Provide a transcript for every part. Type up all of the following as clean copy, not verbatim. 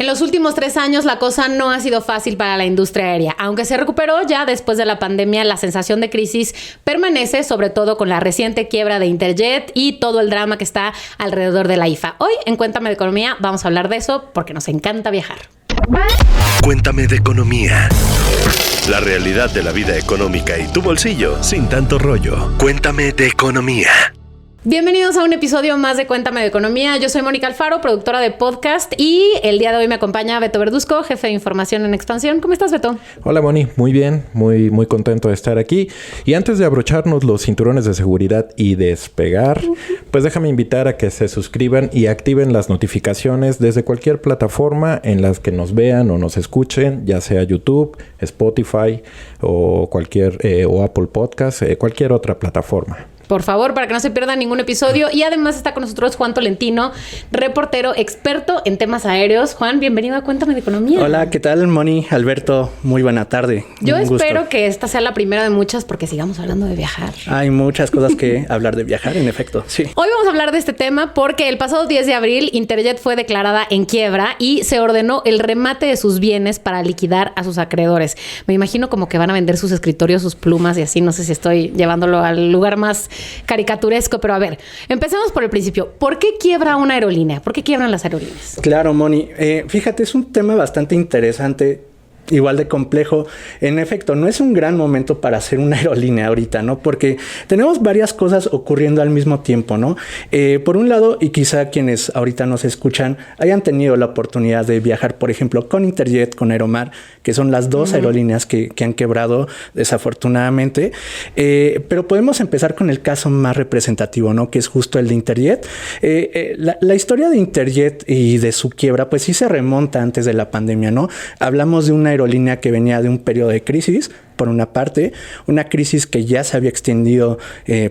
En los últimos 3 años la cosa no ha sido fácil para la industria aérea. Aunque se recuperó ya después de la pandemia, la sensación de crisis permanece, sobre todo con la reciente quiebra de Interjet y todo el drama que está alrededor de la IFA. Hoy en Cuéntame de Economía vamos a hablar de eso porque nos encanta viajar. Cuéntame de Economía. La realidad de la vida económica y tu bolsillo sin tanto rollo. Cuéntame de Economía. Bienvenidos a un episodio más de Cuéntame de Economía. Yo soy Mónica Alfaro, productora de podcast, y el día de hoy me acompaña Beto Verduzco, jefe de información en Expansión. ¿Cómo estás, Beto? Hola, Moni. Muy bien. Muy contento de estar aquí. Y antes de abrocharnos los cinturones de seguridad y despegar, pues déjame invitar a que se suscriban y activen las notificaciones desde cualquier plataforma en las que nos vean o nos escuchen, ya sea YouTube, Spotify o o Apple Podcast, cualquier otra plataforma. Por favor, para que no se pierdan ningún episodio. Y además está con nosotros Juan Tolentino, reportero experto en temas aéreos. Juan, bienvenido a Cuéntame de Economía. Hola, ¿qué tal, Moni? Alberto, muy buena tarde. Yo espero que esta sea la primera de muchas porque sigamos hablando de viajar. Hay muchas cosas que hablar de viajar, en efecto, sí. Hoy vamos a hablar de este tema porque el pasado 10 de abril Interjet fue declarada en quiebra y se ordenó el remate de sus bienes para liquidar a sus acreedores. Me imagino como que van a vender sus escritorios, sus plumas y así. No sé si estoy llevándolo al lugar más caricaturesco, pero a ver, empecemos por el principio. ¿Por qué quiebra una aerolínea? ¿Por qué quiebran las aerolíneas? Claro, Moni. Fíjate, es un tema bastante interesante, igual de complejo. En efecto, no es un gran momento para hacer una aerolínea ahorita, ¿no? Porque tenemos varias cosas ocurriendo al mismo tiempo, ¿no? Por un lado, y quizá quienes ahorita nos escuchan hayan tenido la oportunidad de viajar, por ejemplo, con Interjet, con Aeromar, que son las dos aerolíneas que han quebrado desafortunadamente. Pero podemos empezar con el caso más representativo, ¿no? Que es justo el de Interjet. La historia de Interjet y de su quiebra, pues sí se remonta antes de la pandemia, ¿no? Hablamos de una aerolínea que venía de un periodo de crisis, por una parte, una crisis que ya se había extendido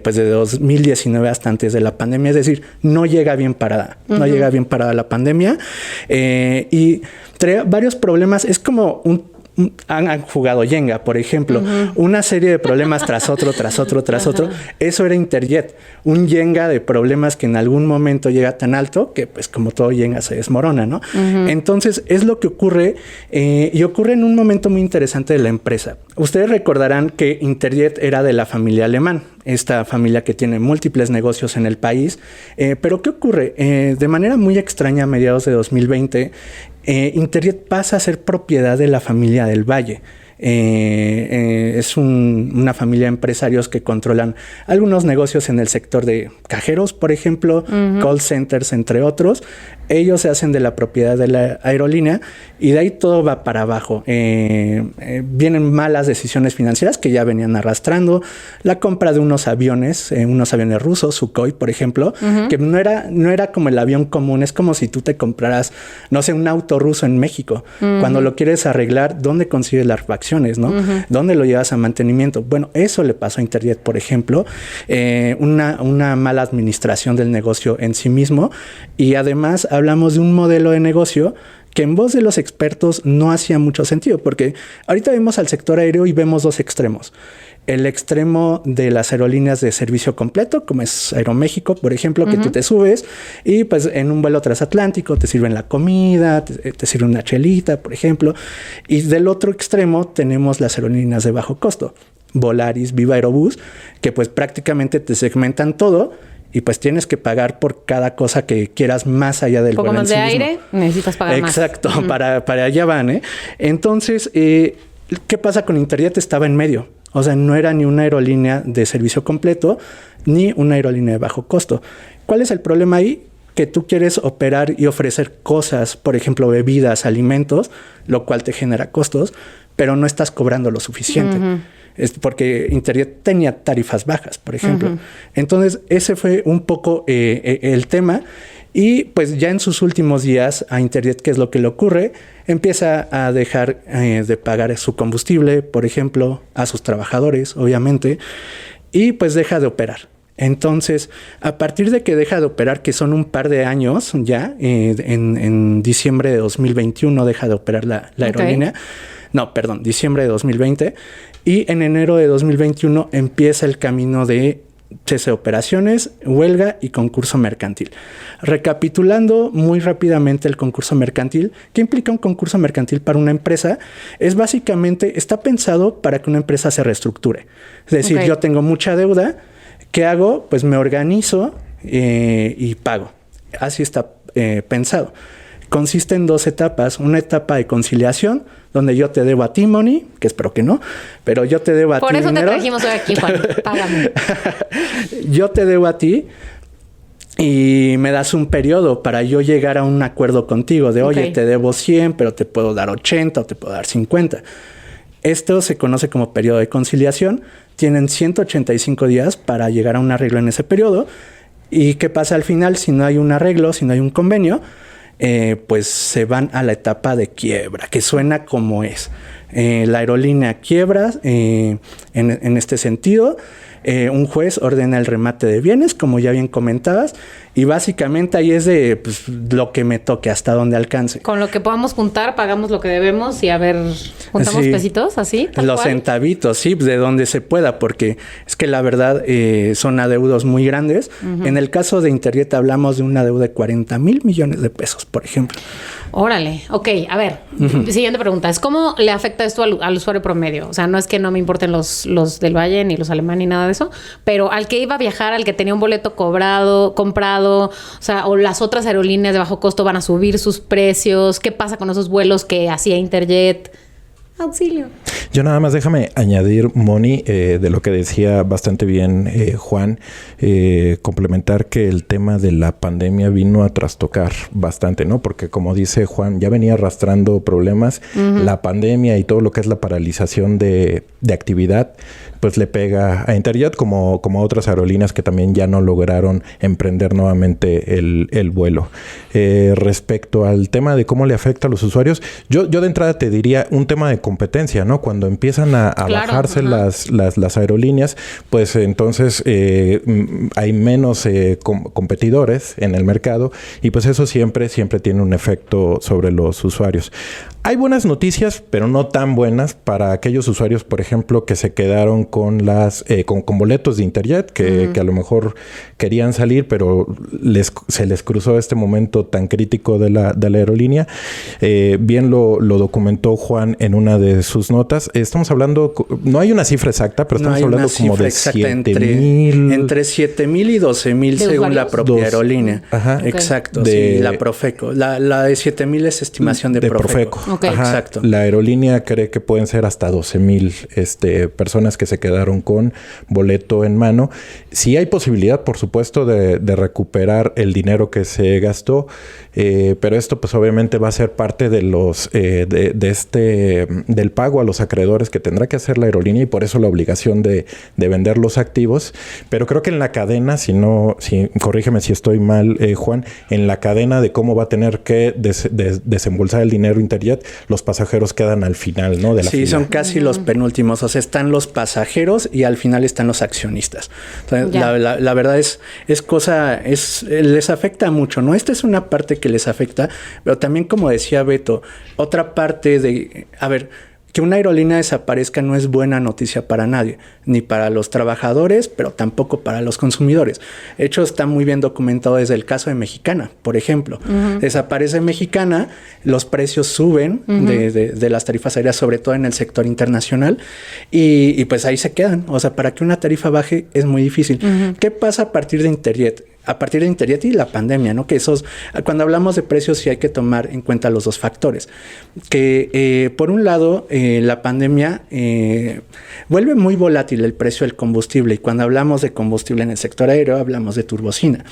pues de 2019 hasta antes de la pandemia, es decir, no llega bien parada, no llega bien parada la pandemia y trae varios problemas. Es como han jugado Jenga, por ejemplo, una serie de problemas tras otro. Eso era Interjet, un Jenga de problemas que en algún momento llega tan alto que, pues, como todo Jenga se desmorona, ¿no? Entonces, es lo que ocurre y ocurre en un momento muy interesante de la empresa. Ustedes recordarán que Interjet era de la familia alemán, esta familia que tiene múltiples negocios en el país. Pero, ¿qué ocurre? De manera muy extraña, a mediados de 2020, Interjet pasa a ser propiedad de la familia del Valle. Es una familia de empresarios que controlan algunos negocios en el sector de cajeros, por ejemplo, call centers, entre otros. Ellos se hacen de la propiedad de la aerolínea y de ahí todo va para abajo. Vienen malas decisiones financieras que ya venían arrastrando. La compra de unos aviones rusos, Sukhoi, por ejemplo, que no era como el avión común. Es como si tú te compraras, no sé, un auto ruso en México. Cuando lo quieres arreglar, ¿dónde consigues las refacciones, no? ¿Dónde lo llevas a mantenimiento? Bueno, eso le pasó a Interjet, por ejemplo. Una mala administración del negocio en sí mismo. Y además hablamos de un modelo de negocio que en voz de los expertos no hacía mucho sentido, porque ahorita vemos al sector aéreo y vemos dos extremos. El extremo de las aerolíneas de servicio completo, como es Aeroméxico, por ejemplo, que tú te subes y pues en un vuelo transatlántico te sirven la comida, te sirven una chelita, por ejemplo. Y del otro extremo tenemos las aerolíneas de bajo costo, Volaris, Viva Aerobús, que pues prácticamente te segmentan todo y pues tienes que pagar por cada cosa que quieras más allá del vuelo en sí mismo. Un poco más de aire, necesitas pagar más. Exacto, para allá van, ¿eh? Entonces, ¿qué pasa con Interjet? Estaba en medio. O sea, no era ni una aerolínea de servicio completo, ni una aerolínea de bajo costo. ¿Cuál es el problema ahí? Que tú quieres operar y ofrecer cosas, por ejemplo, bebidas, alimentos, lo cual te genera costos, pero no estás cobrando lo suficiente. Es porque Interjet tenía tarifas bajas, por ejemplo. Entonces, ese fue un poco el tema. Y pues ya en sus últimos días a Interjet, ¿qué es lo que le ocurre? Empieza a dejar de pagar su combustible, por ejemplo, a sus trabajadores, obviamente, y pues deja de operar. Entonces, a partir de que deja de operar, que son un par de años ya, en diciembre de 2021 deja de operar la aerolínea. No, perdón, diciembre de 2020. Y en enero de 2021 empieza el camino de cese de operaciones, huelga y concurso mercantil. Recapitulando muy rápidamente el concurso mercantil, ¿qué implica un concurso mercantil para una empresa? Es básicamente, está pensado para que una empresa se reestructure. Es decir, yo tengo mucha deuda, ¿qué hago? Pues me organizo y pago. Así está pensado. Consiste en 2 etapas. Una etapa de conciliación, donde yo te debo a ti, Moni, que espero que no, pero yo te debo a ti Por eso dinero. te trajimos hoy aquí, Juan. Págame. Yo te debo a ti y me das un periodo para yo llegar a un acuerdo contigo de, oye, te debo 100, pero te puedo dar 80 o te puedo dar 50. Esto se conoce como periodo de conciliación. Tienen 185 días para llegar a un arreglo en ese periodo. ¿Y qué pasa al final? Si no hay un arreglo, si no hay un convenio, pues se van a la etapa de quiebra, que suena como es. La aerolínea quiebra en este sentido. Un juez ordena el remate de bienes, como ya bien comentabas, y básicamente ahí es de pues, lo que me toque, hasta donde alcance. Con lo que podamos juntar, pagamos lo que debemos y a ver, juntamos pesitos, así. Los centavitos, sí, de donde se pueda, porque es que la verdad son adeudos muy grandes. En el caso de Interjet hablamos de una deuda de 40 mil millones de pesos, por ejemplo. Órale, ok, a ver, siguiente pregunta, es ¿cómo le afecta esto al usuario promedio? O sea, no es que no me importen los del Valle, ni los alemanes, ni nada de eso, pero al que iba a viajar, al que tenía un boleto comprado, o sea, o las otras aerolíneas de bajo costo van a subir sus precios, ¿qué pasa con esos vuelos que hacía Interjet? Auxilio. Yo nada más déjame añadir, Moni, de lo que decía bastante bien Juan, complementar que el tema de la pandemia vino a trastocar bastante, ¿no? Porque como dice Juan, ya venía arrastrando problemas, la pandemia y todo lo que es la paralización de actividad, pues le pega a Interjet como a otras aerolíneas que también ya no lograron emprender nuevamente el vuelo. Respecto al tema de cómo le afecta a los usuarios, yo de entrada te diría un tema de competencia, ¿no? Cuando empiezan a bajarse las aerolíneas, pues entonces hay menos competidores en el mercado y pues eso siempre tiene un efecto sobre los usuarios. Hay buenas noticias, pero no tan buenas para aquellos usuarios, por ejemplo, que se quedaron con con boletos de Interjet, que a lo mejor querían salir, pero se les cruzó este momento tan crítico de la aerolínea. Bien lo documentó Juan en una de sus notas. Estamos hablando, no hay una cifra exacta, pero estamos hablando como de 7,000. Entre 7,000 y 12,000 según la propia aerolínea. Ajá. Okay. Exacto. Sí, la Profeco. La de 7,000 es estimación de Profeco. Okay. Ajá. Exacto. La aerolínea cree que pueden ser hasta 12,000 personas que se quedaron con boleto en mano. Sí hay posibilidad, por supuesto, de recuperar el dinero que se gastó, pero esto pues obviamente va a ser parte de los del pago a los acreedores que tendrá que hacer la aerolínea y por eso la obligación de vender los activos. Pero creo que en la cadena, corrígeme si estoy mal, Juan, en la cadena de cómo va a tener que desembolsar el dinero Interjet, los pasajeros quedan al final, ¿no? De la fila. Son casi los penúltimos. O sea, están los pasajeros y al final están los accionistas. Entonces, la verdad les afecta mucho, ¿no? Esta es una parte que les afecta, pero también, como decía Beto, otra parte que una aerolínea desaparezca no es buena noticia para nadie, ni para los trabajadores, pero tampoco para los consumidores. De hecho, está muy bien documentado desde el caso de Mexicana, por ejemplo. Desaparece Mexicana, los precios suben de las tarifas aéreas, sobre todo en el sector internacional, y pues ahí se quedan. O sea, para que una tarifa baje es muy difícil. ¿Qué pasa a partir de Interjet? A partir de Interjet y la pandemia, ¿no? Que cuando hablamos de precios sí hay que tomar en cuenta los dos factores. Que por un lado, la pandemia vuelve muy volátil el precio del combustible, y cuando hablamos de combustible en el sector aéreo hablamos de turbocina.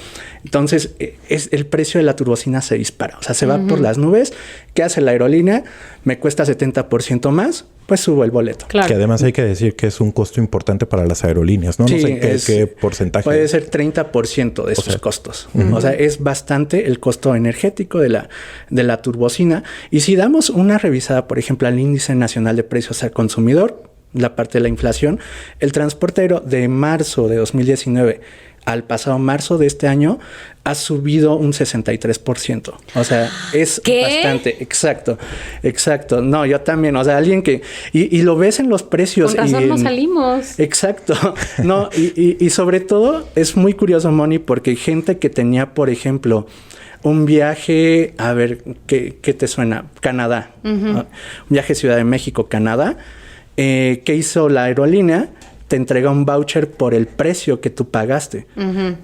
Entonces, el precio de la turbocina se dispara, o sea, se va por las nubes. ¿Qué hace la aerolínea? Me cuesta 70% más, pues subo el boleto. Claro. Que además hay que decir que es un costo importante para las aerolíneas, ¿no? Sí, no sé qué porcentaje. Puede ser 30% de sus costos. O sea, es bastante el costo energético de la turbocina. Y si damos una revisada, por ejemplo, al Índice Nacional de Precios al Consumidor, la parte de la inflación, el transporte aéreo de marzo de 2019 al pasado marzo de este año ha subido un 63%. O sea, es bastante. Exacto. No, yo también. O sea, alguien que... Y lo ves en los precios. Con razón no salimos. Exacto. No, y sobre todo es muy curioso, Moni, porque gente que tenía, por ejemplo, un viaje... A ver, ¿qué te suena? Canadá. Un viaje Ciudad de México, Canadá. ¿Qué hizo la aerolínea? Te entrega un voucher por el precio que tú pagaste.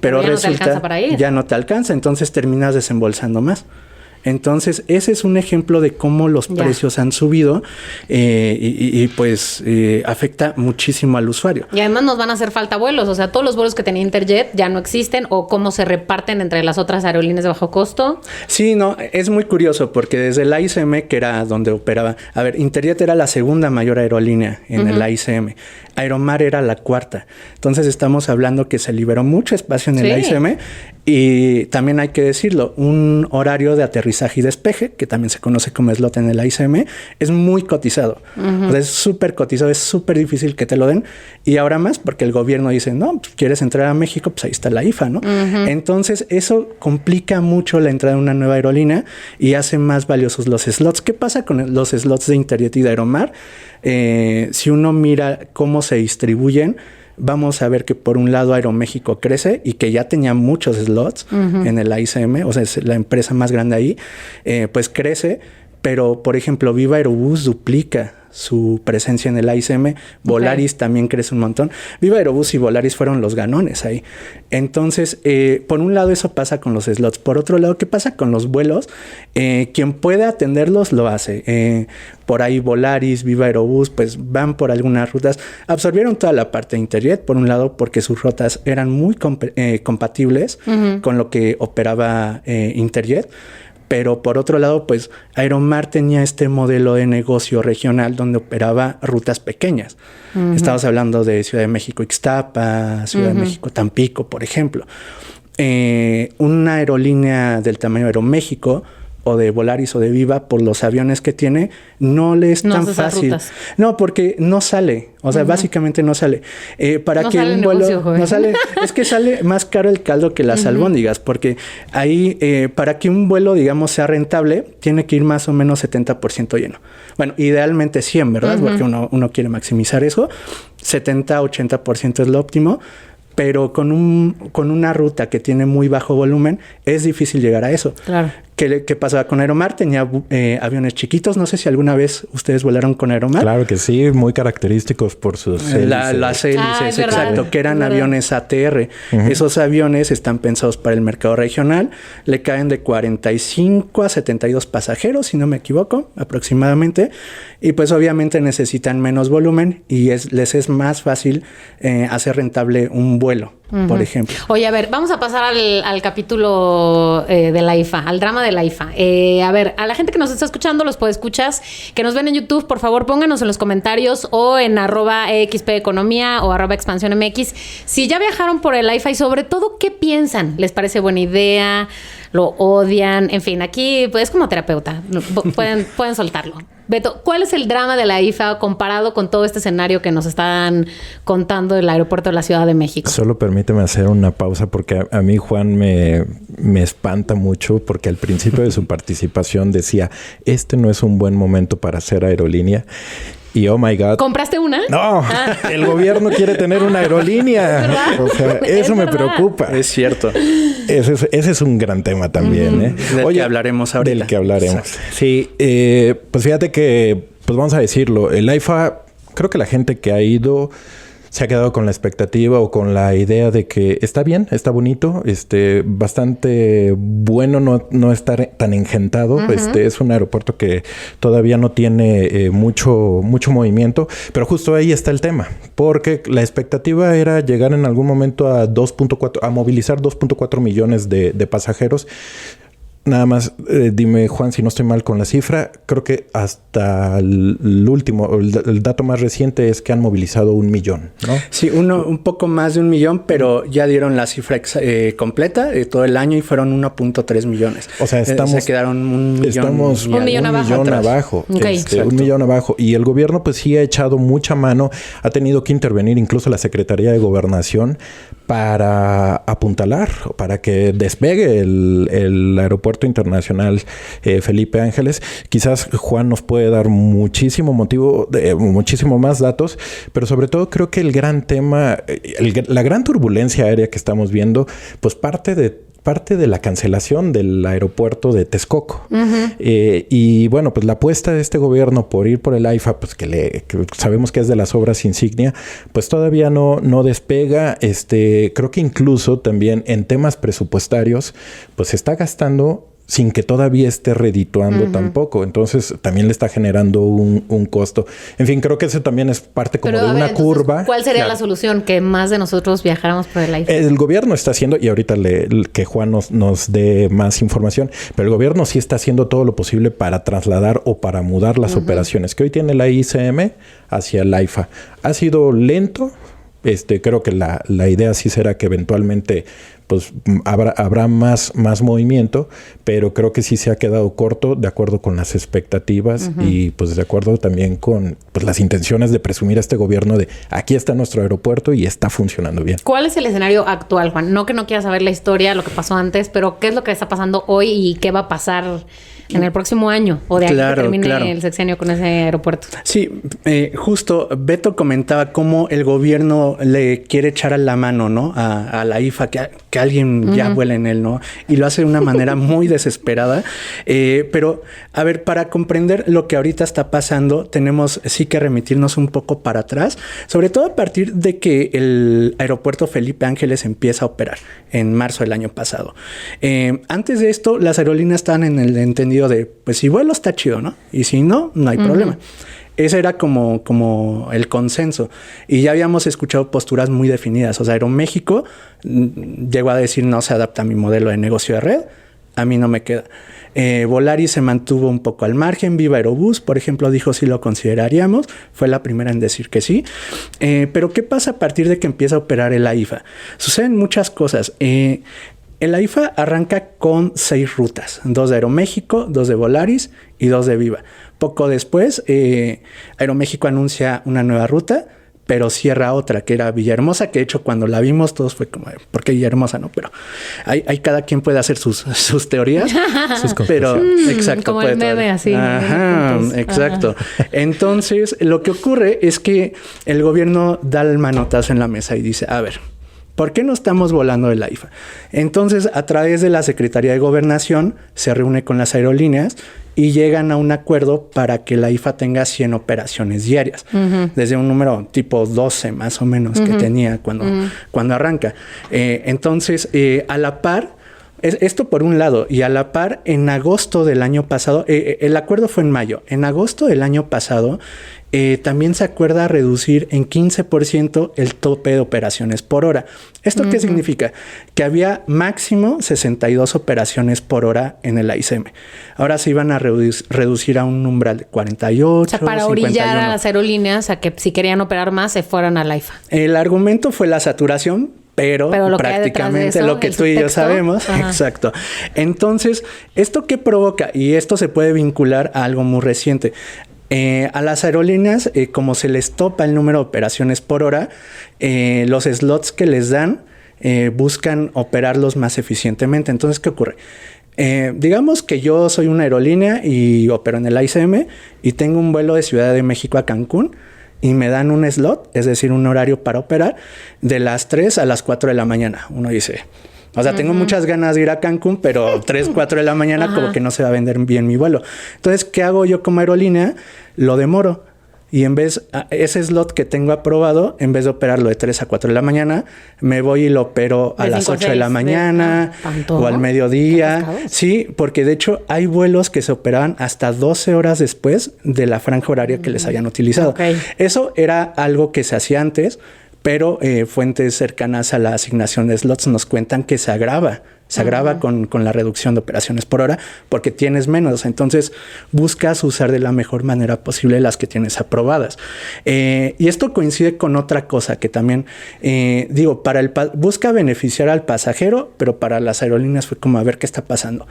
Pero ya resulta no te alcanza para ir. Ya no te alcanza, entonces terminas desembolsando más. Entonces, ese es un ejemplo de cómo los precios han subido pues afecta muchísimo al usuario. Y además nos van a hacer falta vuelos. O sea, todos los vuelos que tenía Interjet ya no existen o cómo se reparten entre las otras aerolíneas de bajo costo. Sí, no, es muy curioso porque desde el AICM, que era donde operaba... A ver, Interjet era la segunda mayor aerolínea en el AICM. Aeromar era la cuarta. Entonces, estamos hablando que se liberó mucho espacio en el AICM. Y también hay que decirlo, un horario de aterrizaje y despeje, que también se conoce como slot en el AICM, es muy cotizado. O sea, es súper cotizado, es súper difícil que te lo den. Y ahora más, porque el gobierno dice, no, pues, ¿quieres entrar a México? Pues ahí está la IFA, ¿no? Entonces, eso complica mucho la entrada de una nueva aerolínea y hace más valiosos los slots. ¿Qué pasa con los slots de Interjet y de Aeromar? Si uno mira cómo se distribuyen, vamos a ver que por un lado Aeroméxico crece y que ya tenía muchos slots en el AICM, o sea, es la empresa más grande ahí, pues crece, pero por ejemplo Viva Aerobús duplica su presencia en el AICM. Volaris también crece un montón. Viva Aerobús y Volaris fueron los ganones ahí. Entonces, por un lado eso pasa con los slots. Por otro lado, ¿qué pasa con los vuelos? Quien puede atenderlos lo hace. Por ahí Volaris, Viva Aerobús, pues van por algunas rutas. Absorbieron toda la parte de Interjet, por un lado, porque sus rutas eran muy compatibles con lo que operaba Interjet. Pero por otro lado, pues Aeromar tenía este modelo de negocio regional donde operaba rutas pequeñas. Estamos hablando de Ciudad de México Ixtapa, Ciudad de México Tampico, por ejemplo. Una aerolínea del tamaño de Aeroméxico o de Volaris o de Viva, por los aviones que tiene, no le es tan fácil. No, porque no sale. O sea, básicamente no sale. Para no que sale un vuelo... negocio, no sale. Es que sale más caro el caldo que las albóndigas, porque ahí, para que un vuelo, digamos, sea rentable, tiene que ir más o menos 70% lleno. Bueno, idealmente 100, ¿verdad? Porque uno quiere maximizar eso. 70-80% es lo óptimo. Pero con una ruta que tiene muy bajo volumen, es difícil llegar a eso. Claro. ¿Qué pasaba con Aeromar? Tenía aviones chiquitos. No sé si alguna vez ustedes volaron con Aeromar. Claro que sí, muy característicos por sus hélices. Las hélices, exacto, que eran aviones ATR. Esos aviones están pensados para el mercado regional. Le caen de 45 a 72 pasajeros, si no me equivoco, aproximadamente. Y pues obviamente necesitan menos volumen y les es más fácil hacer rentable un vuelo, por ejemplo. Oye, a ver, vamos a pasar al capítulo de la IFA, al drama de la IFA. A ver, a la gente que nos está escuchando, los podescuchas, que nos ven en YouTube, por favor, pónganos en los comentarios o en @XPEconomía o @expansiónMX si ya viajaron por el IFA y sobre todo, ¿qué piensan? ¿Les parece buena idea? ¿Lo odian? En fin, aquí pues, es como terapeuta. Pueden soltarlo. Beto, ¿cuál es el drama de la IFA comparado con todo este escenario que nos están contando del aeropuerto de la Ciudad de México? Solo permíteme hacer una pausa porque a mí Juan me espanta mucho porque al principio de su participación decía, este no es un buen momento para hacer aerolínea. Y oh my God. ¿Compraste una? No, el gobierno quiere tener una aerolínea. O sea, eso me preocupa. Es cierto. Ese es un gran tema también, Del que hablaremos ahorita. Del que hablaremos. Exacto. Sí, pues fíjate que, pues vamos a decirlo, el IFA, creo que la gente que ha ido se ha quedado con la expectativa o con la idea de que está bien, está bonito, bastante bueno no estar tan engentado. Es un aeropuerto que todavía no tiene mucho movimiento, pero justo ahí está el tema, porque la expectativa era llegar en algún momento a movilizar 2.4 millones de pasajeros. Nada más, dime, Juan, si no estoy mal con la cifra. Creo que hasta el último, el dato más reciente es que han movilizado 1 millón, ¿no? Sí, un poco más de 1 millón, pero ya dieron la cifra completa de todo el año y fueron 1.3 millones. O sea, se quedaron un millón abajo. Okay. 1 millón abajo. Y el gobierno, pues sí ha echado mucha mano. Ha tenido que intervenir incluso la Secretaría de Gobernación para apuntalar, para que despegue el aeropuerto internacional Felipe Ángeles. Quizás Juan nos puede dar muchísimo más datos, pero sobre todo creo que el gran tema, la gran turbulencia aérea que estamos viendo, pues parte de la cancelación del aeropuerto de Texcoco. Uh-huh. Y bueno, pues la apuesta de este gobierno por ir por el AIFA, pues que sabemos que es de las obras insignia, pues todavía no despega. Creo que incluso también en temas presupuestarios, pues se está gastando sin que todavía esté redituando tampoco. Entonces, también le está generando un costo. En fin, creo que eso también es parte como de una curva. ¿Cuál sería la solución? Que más de nosotros viajáramos por el aire. El gobierno está haciendo, y ahorita que Juan nos dé más información, pero el gobierno sí está haciendo todo lo posible para trasladar o para mudar las operaciones que hoy tiene la ICM hacia el AIFA. Ha sido lento. Creo que la idea sí será que eventualmente pues habrá más movimiento, pero creo que sí se ha quedado corto de acuerdo con las expectativas y pues de acuerdo también con pues las intenciones de presumir a este gobierno de aquí está nuestro aeropuerto y está funcionando bien. ¿Cuál es el escenario actual, Juan? No que no quieras saber la historia, lo que pasó antes, pero ¿qué es lo que está pasando hoy y qué va a pasar en el próximo año o de aquí que termine el sexenio con ese aeropuerto? Sí, justo Beto comentaba cómo el gobierno le quiere echar a la mano, ¿no? A la IFA, que alguien ya vuela en él, ¿no? Y lo hace de una manera muy desesperada. Pero, a ver, para comprender lo que ahorita está pasando, tenemos sí que remitirnos un poco para atrás, sobre todo a partir de que el aeropuerto Felipe Ángeles empieza a operar en marzo del año pasado. Antes de esto, las aerolíneas estaban en el entendido de, pues si vuelo está chido, ¿no? Y si no, no hay problema. Ese era como el consenso. Y ya habíamos escuchado posturas muy definidas. O sea, Aeroméxico llegó a decir no se adapta a mi modelo de negocio de red. A mí no me queda. Volaris se mantuvo un poco al margen. Viva Aerobús, por ejemplo, dijo sí lo consideraríamos. Fue la primera en decir que sí. Pero ¿qué pasa a partir de que empieza a operar el AIFA? Suceden muchas cosas. El AIFA arranca con 6 rutas. 2 de Aeroméxico, 2 de Volaris y 2 de Viva. Poco después, Aeroméxico anuncia una nueva ruta, pero cierra otra, que era Villahermosa, que de hecho cuando la vimos todos fue como, ¿por qué Villahermosa? No, pero hay cada quien puede hacer sus teorías. Pero, exacto. Como el meme así. Ajá, exacto. Entonces, lo que ocurre es que el gobierno da el manotazo en la mesa y dice, a ver, ¿por qué no estamos volando el AIFA? Entonces, a través de la Secretaría de Gobernación, se reúne con las aerolíneas y llegan a un acuerdo para que la IFA tenga 100 operaciones diarias. Desde un número tipo 12 más o menos que tenía cuando arranca. Entonces, a la par, esto por un lado, y a la par, en agosto del año pasado, el acuerdo fue en mayo. En agosto del año pasado, también se acuerda reducir en 15% el tope de operaciones por hora. ¿Esto qué significa? Que había máximo 62 operaciones por hora en el AICM. Ahora se iban a reducir a un umbral de 48, o sea, para 51. Orillar a las aerolíneas a que si querían operar más se fueran al AIFA. El argumento fue la saturación, pero prácticamente lo que tú y yo sabemos. Ajá. Exacto. Entonces, ¿esto qué provoca? Y esto se puede vincular a algo muy reciente. A las aerolíneas, como se les topa el número de operaciones por hora, los slots que les dan buscan operarlos más eficientemente. Entonces, ¿qué ocurre? Digamos que yo soy una aerolínea y opero en el AICM y tengo un vuelo de Ciudad de México a Cancún y me dan un slot, es decir, un horario para operar de las 3 a las 4 de la mañana. Uno dice... O sea, tengo muchas ganas de ir a Cancún, pero 3, 4 de la mañana como que no se va a vender bien mi vuelo. Entonces, ¿qué hago yo como aerolínea? Lo demoro. Y en vez, ese slot que tengo aprobado, en vez de operarlo de 3 a 4 de la mañana, me voy y lo opero a las 8 de la mañana o al mediodía. Sí, porque de hecho hay vuelos que se operaban hasta 12 horas después de la franja horaria que les habían utilizado. Eso era algo que se hacía antes, pero fuentes cercanas a la asignación de slots nos cuentan que se agrava Se agrava con la reducción de operaciones por hora porque tienes menos. Entonces, buscas usar de la mejor manera posible las que tienes aprobadas. Y esto coincide con otra cosa que también, busca beneficiar al pasajero, pero para las aerolíneas fue como a ver qué está pasando.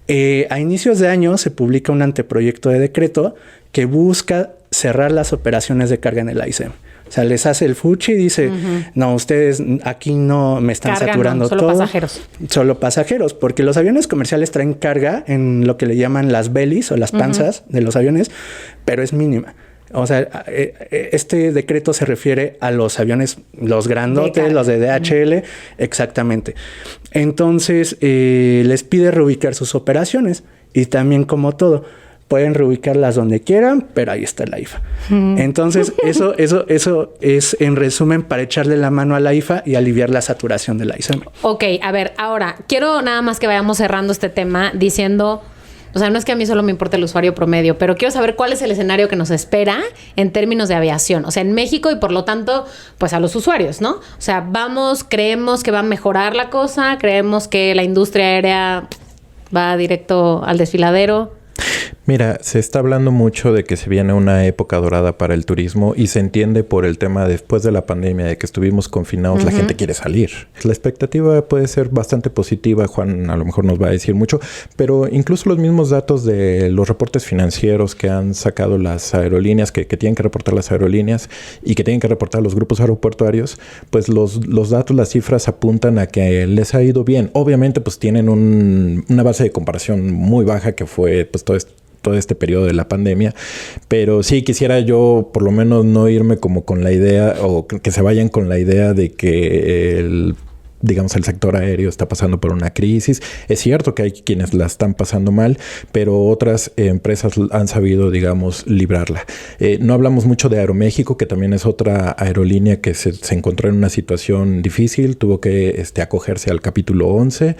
A inicios de año se publica un anteproyecto de decreto que busca cerrar las operaciones de carga en el AICM. O sea, les hace el fuchi y dice, no, ustedes aquí no me están saturando solo todo. Pasajeros. Solo pasajeros, porque los aviones comerciales traen carga en lo que le llaman las bellies o las panzas de los aviones, pero es mínima. O sea, este decreto se refiere a los aviones, los grandotes, los de DHL, exactamente. Entonces, les pide reubicar sus operaciones y también, como todo, pueden reubicarlas donde quieran, pero ahí está la IFA. Entonces, eso es, en resumen, para echarle la mano a la IFA y aliviar la saturación de la ISM. Ok, a ver, ahora, quiero nada más que vayamos cerrando este tema diciendo... O sea, no es que a mí solo me importe el usuario promedio, pero quiero saber cuál es el escenario que nos espera en términos de aviación. O sea, en México y por lo tanto, pues a los usuarios, ¿no? O sea, creemos que va a mejorar la cosa, creemos que la industria aérea va directo al desfiladero. Mira, se está hablando mucho de que se viene una época dorada para el turismo y se entiende por el tema después de la pandemia de que estuvimos confinados, la gente quiere salir. La expectativa puede ser bastante positiva, Juan a lo mejor nos va a decir mucho, pero incluso los mismos datos de los reportes financieros que han sacado las aerolíneas, que tienen que reportar las aerolíneas y que tienen que reportar los grupos aeroportuarios, pues los datos, las cifras apuntan a que les ha ido bien. Obviamente pues tienen una base de comparación muy baja que fue pues todo este periodo de la pandemia, pero sí quisiera yo por lo menos no irme como con la idea o que se vayan con la idea de que el sector aéreo está pasando por una crisis. Es cierto que hay quienes la están pasando mal, pero otras empresas han sabido, librarla. No hablamos mucho de Aeroméxico, que también es otra aerolínea que se encontró en una situación difícil, tuvo que acogerse al capítulo 11,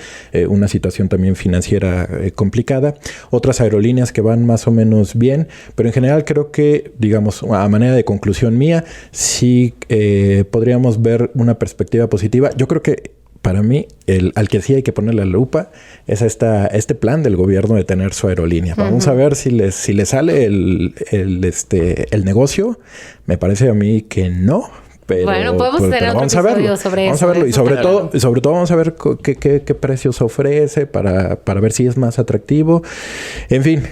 una situación también financiera complicada. Otras aerolíneas que van más o menos bien, pero en general creo que, a manera de conclusión mía, sí podríamos ver una perspectiva positiva. Yo creo que para mí, al que sí hay que ponerle la lupa es este plan del gobierno de tener su aerolínea. Vamos a ver si les sale el negocio. Me parece a mí que no. Pero, bueno, podemos tener otro episodio sobre eso. Vamos a verlo. Y sobre todo vamos a ver qué precios ofrece para ver si es más atractivo. En fin,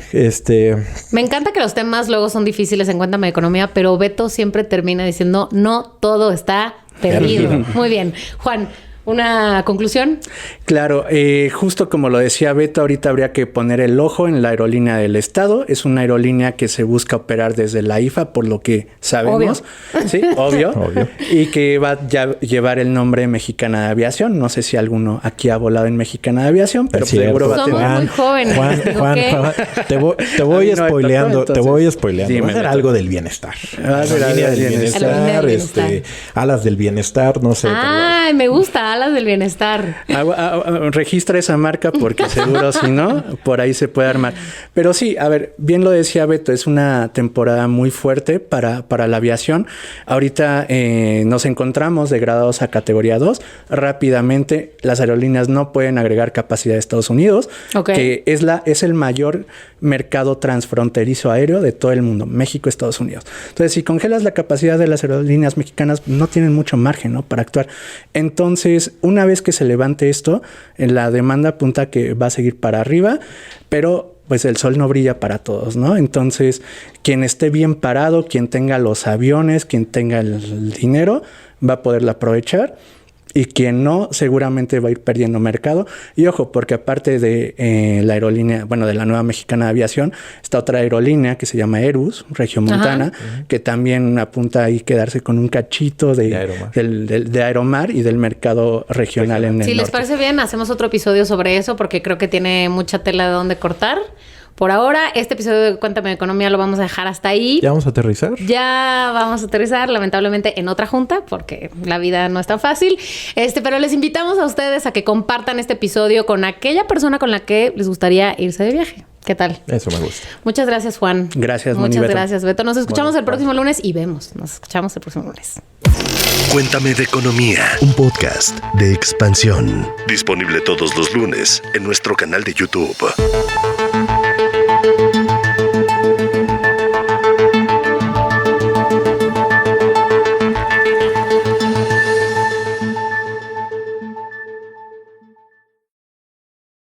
Me encanta que los temas luego son difíciles en Cuéntame de Economía, pero Beto siempre termina diciendo, no todo está perdido. Muy bien. Juan, ¿una conclusión? Claro, justo como lo decía Beto, ahorita habría que poner el ojo en la aerolínea del Estado. Es una aerolínea que se busca operar desde la IFA, por lo que sabemos. Obvio. Sí, obvio. Y que va a llevar el nombre Mexicana de Aviación. No sé si alguno aquí ha volado en Mexicana de Aviación, pero seguro va a tener. Somos muy jóvenes. Juan, te voy spoileando. Te voy spoileando. Va a ser algo del bienestar. Línea del bienestar. Alas del bienestar, no sé. Ay, me gusta. Alas del bienestar. Registra esa marca porque seguro si no, por ahí se puede armar. Pero sí, a ver, bien lo decía Beto, es una temporada muy fuerte para la aviación. Ahorita nos encontramos degradados a categoría 2. Rápidamente, las aerolíneas no pueden agregar capacidad de Estados Unidos, que es el mayor mercado transfronterizo aéreo de todo el mundo, México, Estados Unidos. Entonces, si congelas la capacidad de las aerolíneas mexicanas, no tienen mucho margen, ¿no?, para actuar. Entonces, una vez que se levante esto, la demanda apunta que va a seguir para arriba, pero pues el sol no brilla para todos, ¿no? Entonces, quien esté bien parado, quien tenga los aviones, quien tenga el dinero, va a poderla aprovechar. Y quien no, seguramente va a ir perdiendo mercado. Y ojo, porque aparte de la aerolínea, de la nueva Mexicana de Aviación, está otra aerolínea que se llama Aerus, Regiomontana, que también apunta ahí quedarse con un cachito de Aeromar y del mercado regional en el norte. Si les parece bien, hacemos otro episodio sobre eso, porque creo que tiene mucha tela de dónde cortar. Por ahora, este episodio de Cuéntame de Economía lo vamos a dejar hasta ahí. ¿Ya vamos a aterrizar? Ya vamos a aterrizar, lamentablemente, en otra junta, porque la vida no es tan fácil. Pero les invitamos a ustedes a que compartan este episodio con aquella persona con la que les gustaría irse de viaje. ¿Qué tal? Eso me gusta. Muchas gracias, Juan. Gracias, Muchas gracias, Beto. Nos escuchamos el próximo lunes y nos escuchamos el próximo lunes. Cuéntame de economía, un podcast de Expansión. Disponible todos los lunes en nuestro canal de YouTube.